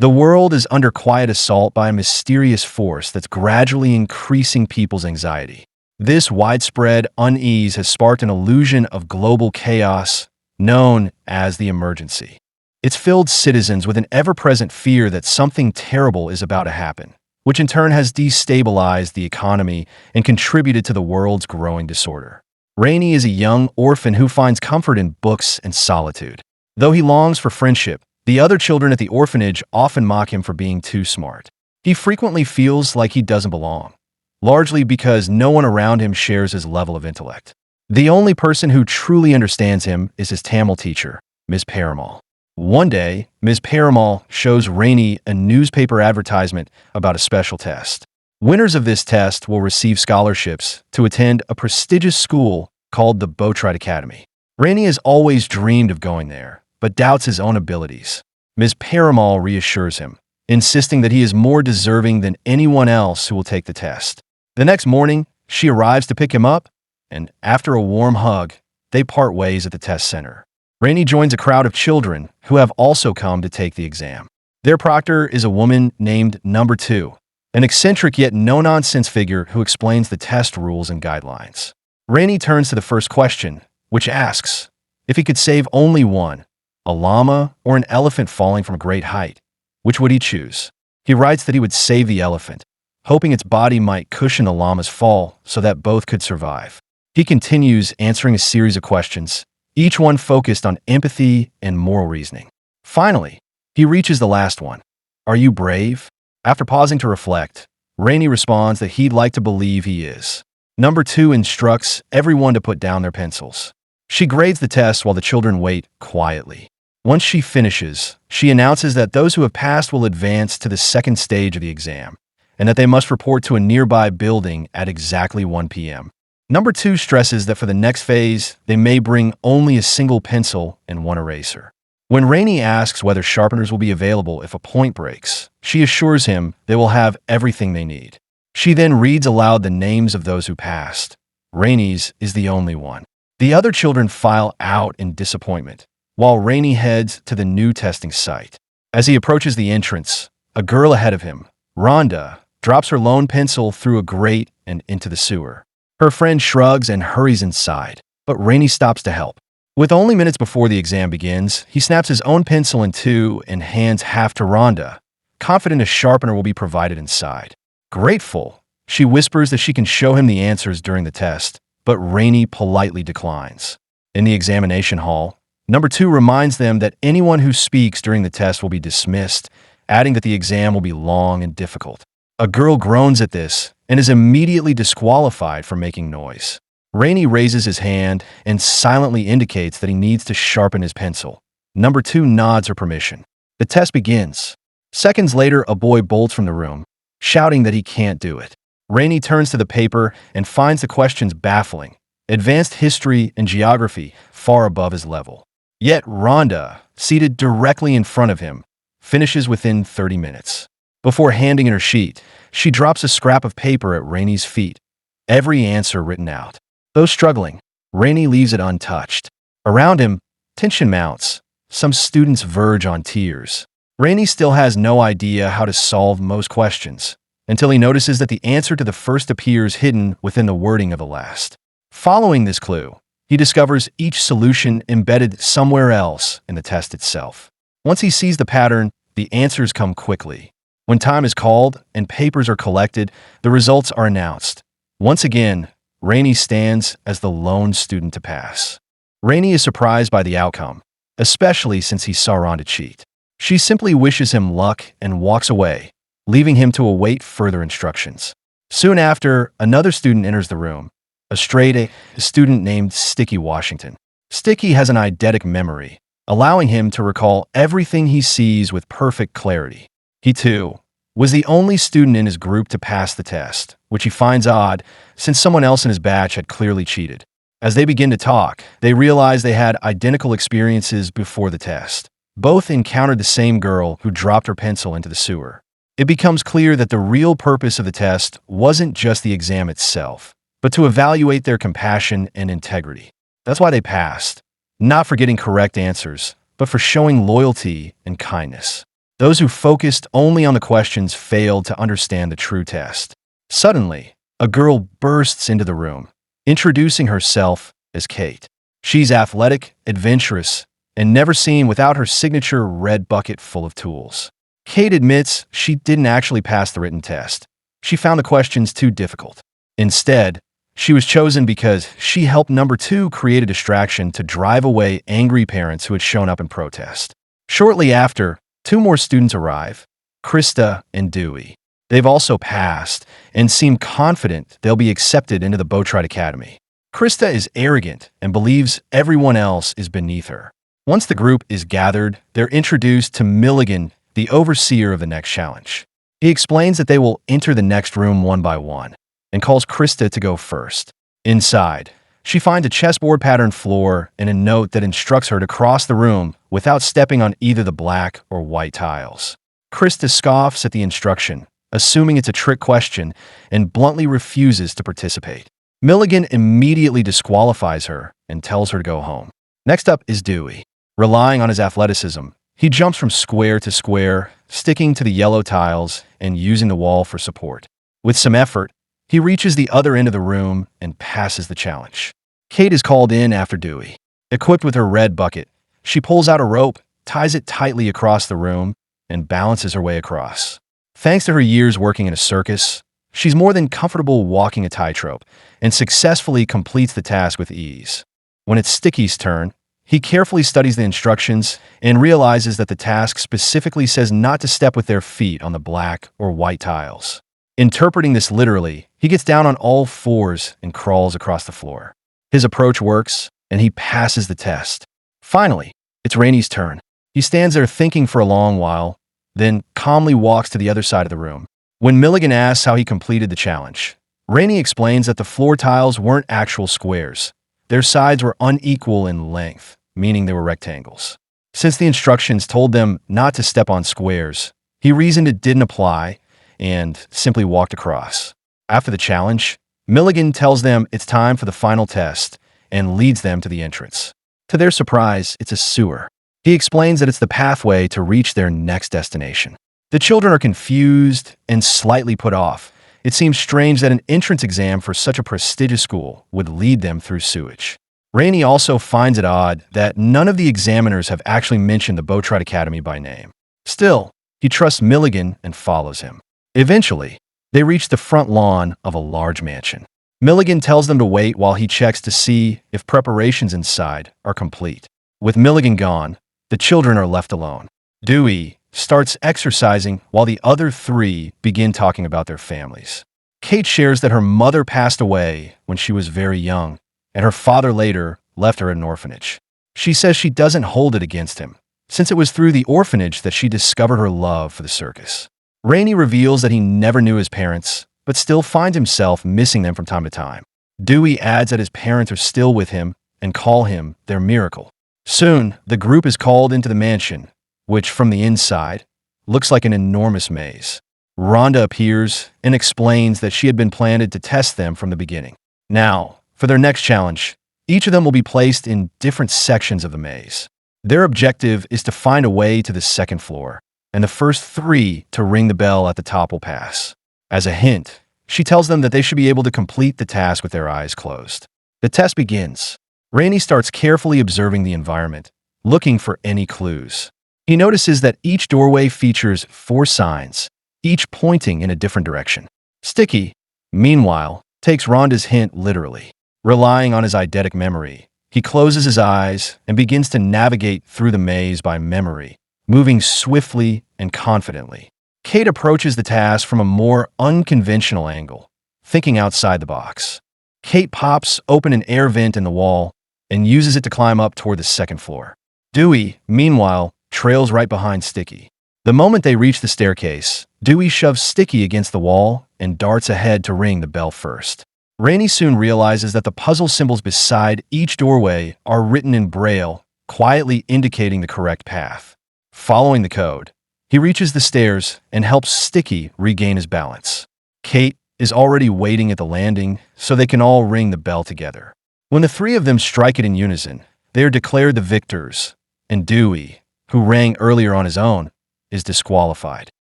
The world is under quiet assault by a mysterious force that's gradually increasing people's anxiety. This widespread unease has sparked an illusion of global chaos known as the emergency. It's filled citizens with an ever-present fear that something terrible is about to happen, which in turn has destabilized the economy and contributed to the world's growing disorder. Rainey is a young orphan who finds comfort in books and solitude. Though he longs for friendship, the other children at the orphanage often mock him for being too smart. He frequently feels like he doesn't belong, largely because no one around him shares his level of intellect. The only person who truly understands him is his Tamil teacher, Ms. Paramal. One day, Ms. Paramal shows Rainey a newspaper advertisement about a special test. Winners of this test will receive scholarships to attend a prestigious school called the Boatwright Academy. Rainey has always dreamed of going there, but doubts his own abilities. Ms. Paramal reassures him, insisting that he is more deserving than anyone else who will take the test. The next morning, she arrives to pick him up, and after a warm hug, they part ways at the test center. Rainey joins a crowd of children who have also come to take the exam. Their proctor is a woman named Number 2, an eccentric yet no-nonsense figure who explains the test rules and guidelines. Rainey turns to the first question, which asks, if he could save only one, a llama or an elephant falling from a great height, which would he choose? He writes that he would save the elephant, hoping its body might cushion the llama's fall so that both could survive. He continues answering a series of questions, each one focused on empathy and moral reasoning. Finally, he reaches the last one. Are you brave? After pausing to reflect, Rainey responds that he'd like to believe he is. Number 2 instructs everyone to put down their pencils. She grades the test while the children wait quietly. Once she finishes, she announces that those who have passed will advance to the second stage of the exam, and that they must report to a nearby building at exactly 1 p.m. Number 2 stresses that for the next phase, they may bring only a single pencil and one eraser. When Rainey asks whether sharpeners will be available if a point breaks, she assures him they will have everything they need. She then reads aloud the names of those who passed. Rainey's is the only one. The other children file out in disappointment, while Rainey heads to the new testing site. As he approaches the entrance, a girl ahead of him, Rhonda, drops her lone pencil through a grate and into the sewer. Her friend shrugs and hurries inside, but Rainey stops to help. With only minutes before the exam begins, he snaps his own pencil in two and hands half to Rhonda, confident a sharpener will be provided inside. Grateful, she whispers that she can show him the answers during the test, but Rainey politely declines. In the examination hall, Number 2 reminds them that anyone who speaks during the test will be dismissed, adding that the exam will be long and difficult. A girl groans at this and is immediately disqualified for making noise. Rainey raises his hand and silently indicates that he needs to sharpen his pencil. Number 2 nods her permission. The test begins. Seconds later, a boy bolts from the room, shouting that he can't do it. Rainey turns to the paper and finds the questions baffling. Advanced history and geography far above his level. Yet Rhonda, seated directly in front of him, finishes within 30 minutes. Before handing in her sheet, she drops a scrap of paper at Rainey's feet, every answer written out. Though struggling, Rainey leaves it untouched. Around him, tension mounts. Some students verge on tears. Rainey still has no idea how to solve most questions, until he notices that the answer to the first appears hidden within the wording of the last. Following this clue, he discovers each solution embedded somewhere else in the test itself. Once he sees the pattern, the answers come quickly. When time is called and papers are collected, the results are announced. Once again, Rainey stands as the lone student to pass. Rainey is surprised by the outcome, especially since he saw Rhonda cheat. She simply wishes him luck and walks away, leaving him to await further instructions. Soon after, another student enters the room, a student named Sticky Washington. Sticky has an eidetic memory, allowing him to recall everything he sees with perfect clarity. He, too, was the only student in his group to pass the test, which he finds odd since someone else in his batch had clearly cheated. As they begin to talk, they realize they had identical experiences before the test. Both encountered the same girl who dropped her pencil into the sewer. It becomes clear that the real purpose of the test wasn't just the exam itself, but to evaluate their compassion and integrity. That's why they passed, not for getting correct answers, but for showing loyalty and kindness. Those who focused only on the questions failed to understand the true test. Suddenly, a girl bursts into the room, introducing herself as Kate. She's athletic, adventurous, and never seen without her signature red bucket full of tools. Kate admits she didn't actually pass the written test. She found the questions too difficult. Instead, she was chosen because she helped number 2 create a distraction to drive away angry parents who had shown up in protest. Shortly after, 2 more students arrive, Krista and Dewey. They've also passed and seem confident they'll be accepted into the Boatright Academy. Krista is arrogant and believes everyone else is beneath her. Once the group is gathered, they're introduced to Milligan, the overseer of the next challenge. He explains that they will enter the next room one by one and calls Krista to go first. Inside, she finds a chessboard pattern floor and a note that instructs her to cross the room without stepping on either the black or white tiles. Krista scoffs at the instruction, assuming it's a trick question, and bluntly refuses to participate. Milligan immediately disqualifies her and tells her to go home. Next up is Dewey. Relying on his athleticism, he jumps from square to square, sticking to the yellow tiles and using the wall for support. With some effort, he reaches the other end of the room and passes the challenge. Kate is called in after Dewey. Equipped with her red bucket, she pulls out a rope, ties it tightly across the room, and balances her way across. Thanks to her years working in a circus, she's more than comfortable walking a tightrope and successfully completes the task with ease. When it's Sticky's turn, he carefully studies the instructions and realizes that the task specifically says not to step with their feet on the black or white tiles. Interpreting this literally, he gets down on all fours and crawls across the floor. His approach works, and he passes the test. Finally, it's Rainey's turn. He stands there thinking for a long while, then calmly walks to the other side of the room. When Milligan asks how he completed the challenge, Rainey explains that the floor tiles weren't actual squares. Their sides were unequal in length, meaning they were rectangles. Since the instructions told them not to step on squares, he reasoned it didn't apply and simply walked across. After the challenge, Milligan tells them it's time for the final test and leads them to the entrance. To their surprise, it's a sewer. He explains that it's the pathway to reach their next destination. The children are confused and slightly put off. It seems strange that an entrance exam for such a prestigious school would lead them through sewage. Rainey also finds it odd that none of the examiners have actually mentioned the Boatright Academy by name. Still, he trusts Milligan and follows him. Eventually, they reach the front lawn of a large mansion. Milligan tells them to wait while he checks to see if preparations inside are complete. With Milligan gone, the children are left alone. Dewey starts exercising while the other 3 begin talking about their families. Kate shares that her mother passed away when she was very young, and her father later left her at an orphanage. She says she doesn't hold it against him, since it was through the orphanage that she discovered her love for the circus. Rainey reveals that he never knew his parents, but still finds himself missing them from time to time. Dewey adds that his parents are still with him and call him their miracle. Soon, the group is called into the mansion, which from the inside looks like an enormous maze. Rhonda appears and explains that she had been planted to test them from the beginning. Now, for their next challenge, each of them will be placed in different sections of the maze. Their objective is to find a way to the second floor, and the first 3 to ring the bell at the top will pass. As a hint, she tells them that they should be able to complete the task with their eyes closed. The test begins. Rainey starts carefully observing the environment, looking for any clues. He notices that each doorway features 4 signs, each pointing in a different direction. Sticky, meanwhile, takes Rhonda's hint literally. Relying on his eidetic memory, he closes his eyes and begins to navigate through the maze by memory, moving swiftly and confidently. Kate approaches the task from a more unconventional angle, thinking outside the box. Kate pops open an air vent in the wall and uses it to climb up toward the second floor. Dewey, meanwhile, trails right behind Sticky. The moment they reach the staircase, Dewey shoves Sticky against the wall and darts ahead to ring the bell first. Rainey soon realizes that the puzzle symbols beside each doorway are written in Braille, quietly indicating the correct path. Following the code, he reaches the stairs and helps Sticky regain his balance. Kate is already waiting at the landing so they can all ring the bell together. When the 3 of them strike it in unison, they are declared the victors, and Dewey, who rang earlier on his own, is disqualified.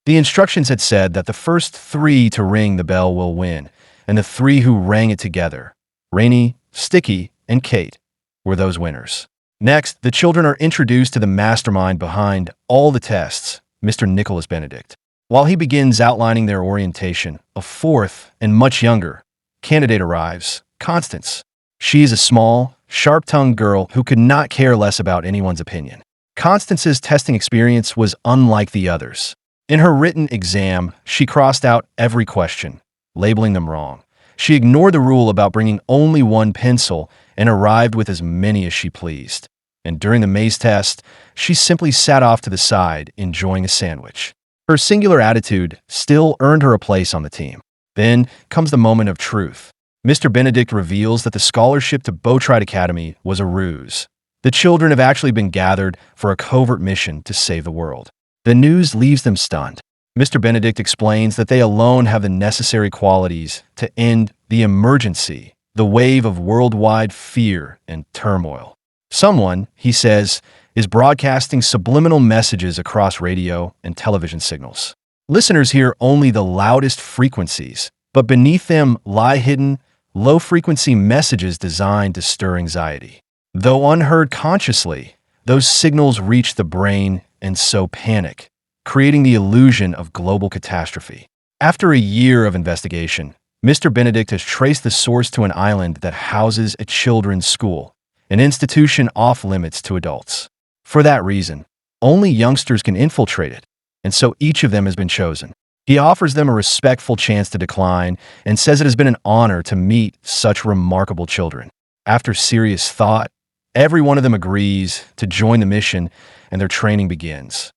The instructions had said that the first 3 to ring the bell will win, and the 3 who rang it together, Rainy, Sticky, and Kate, were those winners. Next, the children are introduced to the mastermind behind all the tests, Mr. Nicholas Benedict. While he begins outlining their orientation, a 4th and much younger candidate arrives, Constance. She is a small, sharp-tongued girl who could not care less about anyone's opinion. Constance's testing experience was unlike the others. In her written exam, she crossed out every question, labeling them wrong. She ignored the rule about bringing only one pencil and arrived with as many as she pleased. And during the maze test, she simply sat off to the side, enjoying a sandwich. Her singular attitude still earned her a place on the team. Then comes the moment of truth. Mr. Benedict reveals that the scholarship to Bowtright Academy was a ruse. The children have actually been gathered for a covert mission to save the world. The news leaves them stunned. Mr. Benedict explains that they alone have the necessary qualities to end the emergency, the wave of worldwide fear and turmoil. Someone, he says, is broadcasting subliminal messages across radio and television signals. Listeners hear only the loudest frequencies, but beneath them lie hidden, low-frequency messages designed to stir anxiety. Though unheard consciously, those signals reach the brain and sow panic, creating the illusion of global catastrophe. After a year of investigation, Mr. Benedict has traced the source to an island that houses a children's school, an institution off-limits to adults. For that reason, only youngsters can infiltrate it, and so each of them has been chosen. He offers them a respectful chance to decline and says it has been an honor to meet such remarkable children. After serious thought, every one of them agrees to join the mission and their training begins.